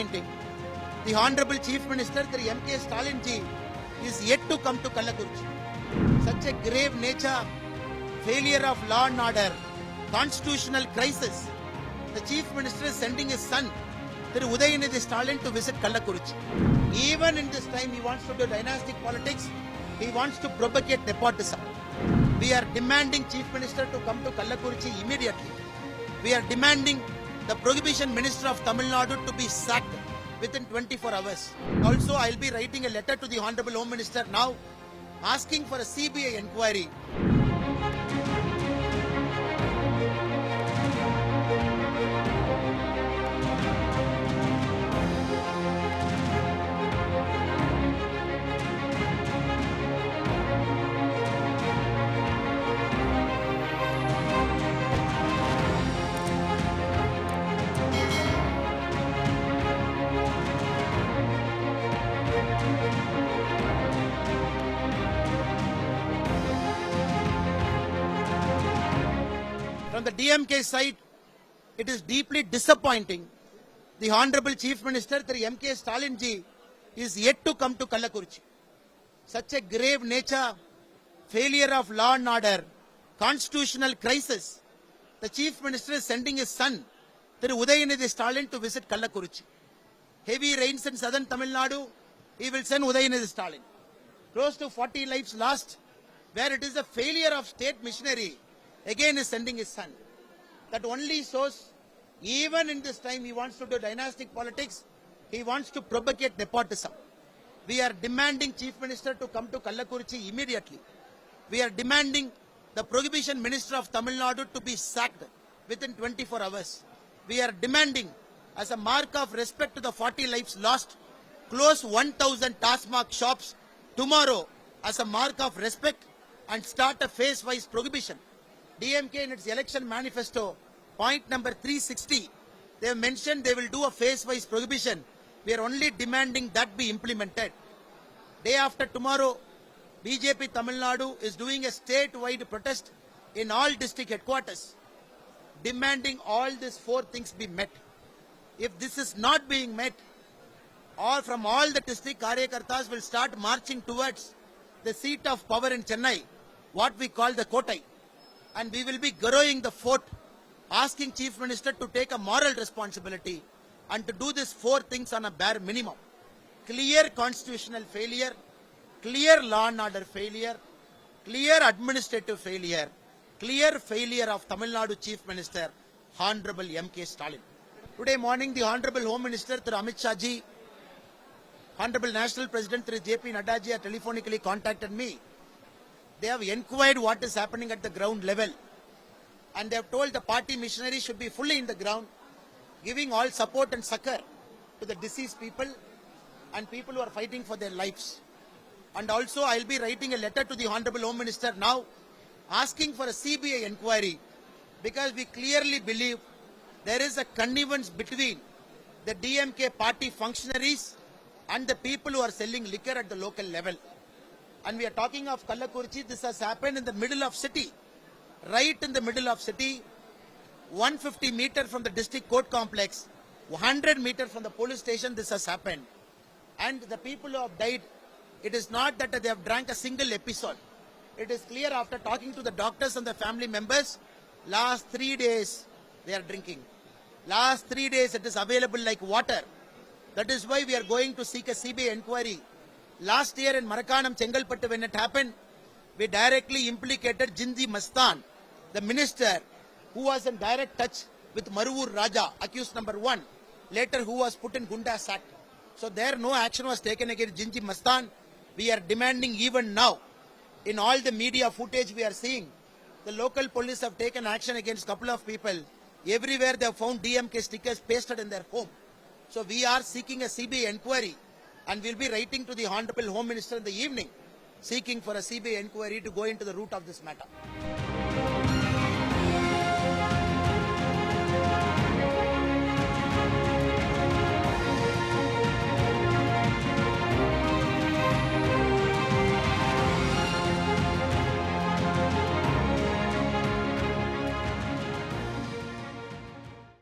disappointing. The Honorable Chief Minister, Sri M.K. Stalin ji, is yet to come to Kallakurichi. Such a grave nature, failure of law and order, constitutional crisis. The Chief Minister is sending his son, Sri Udayanidhi Stalin, to visit Kallakurichi. Even in this time, he wants to do dynastic politics. He wants to propagate nepotism. We are demanding Chief Minister to come to Kallakurichi immediately. We are demanding the Prohibition Minister of Tamil Nadu to be sacked within 24 hours. Also, I'll be writing a letter to the Honorable Home Minister now asking for a CBI inquiry. From the DMK side, it is deeply disappointing. The Honorable Chief Minister, Sri M.K. Stalin ji, is yet to come to Kallakurichi. Such a grave nature, failure of law and order, constitutional crisis. The Chief Minister is sending his son, Sri Udayanidhi Stalin, to visit Kallakurichi. Heavy rains in southern Tamil Nadu, he will send Udayanidhi Stalin. Close to 40 lives lost, where it is a failure of state machinery. Again is sending his son. That only shows, even in this time, he wants to do dynastic politics. He wants to propagate nepotism. We are demanding Chief Minister to come to Kallakurichi immediately. We are demanding the Prohibition Minister of Tamil Nadu to be sacked within 24 hours. We are demanding, as a mark of respect to the 40 lives lost, close 1,000 TASMAC shops tomorrow as a mark of respect and start a phase-wise prohibition. DMK in its election manifesto, point number 360, they have mentioned they will do a phase-wise prohibition. We are only demanding that be implemented. Day after tomorrow, BJP Tamil Nadu is doing a statewide protest in all district headquarters, demanding all these four things be met. If this is not being met, all from all the district Karyakartas will start marching towards the seat of power in Chennai, what we call the Kotai. And we will be garrowing the fort, asking Chief Minister to take a moral responsibility and to do these four things on a bare minimum. Clear constitutional failure, clear law and order failure, clear administrative failure, clear failure of Tamil Nadu Chief Minister, Honorable M.K. Stalin. Today morning, the Honorable Home Minister, Through Amit Shah ji, Honorable National President, Through J.P. Nadda ji, have telephonically contacted me. They have inquired what is happening at the ground level, and they have told the party machinery should be fully in the ground, giving all support and succor to the deceased people and people who are fighting for their lives. And also, I will be writing a letter to the Honorable Home Minister now asking for a CBI inquiry, because we clearly believe there is a connivance between the DMK party functionaries and the people who are selling liquor at the local level. And we are talking of Kallakurichi. This has happened in the middle of city, right in the middle of city, 150 meters from the district court complex, 100 meters from the police station. This has happened, and the people who have died, it is not that they have drank a single episode. It is clear after talking to the doctors and the family members, last 3 days they are drinking. Last 3 days it is available like water. That is why we are going to seek a CBI inquiry. Last year in Marakanam, Chengalpattu, when it happened, we directly implicated Jinji Mastan, the minister who was in direct touch with Maruvur Raja, accused number 1, later who was put in Gundas Act. So there no action was taken against Jinji Mastan. We are demanding even now, in all the media footage we are seeing, the local police have taken action against a couple of people. Everywhere they have found DMK stickers pasted in their home. So we are seeking a CBI inquiry, and we will be writing to the Honorable Home Minister in the evening, seeking for a CBI inquiry to go into the root of this matter.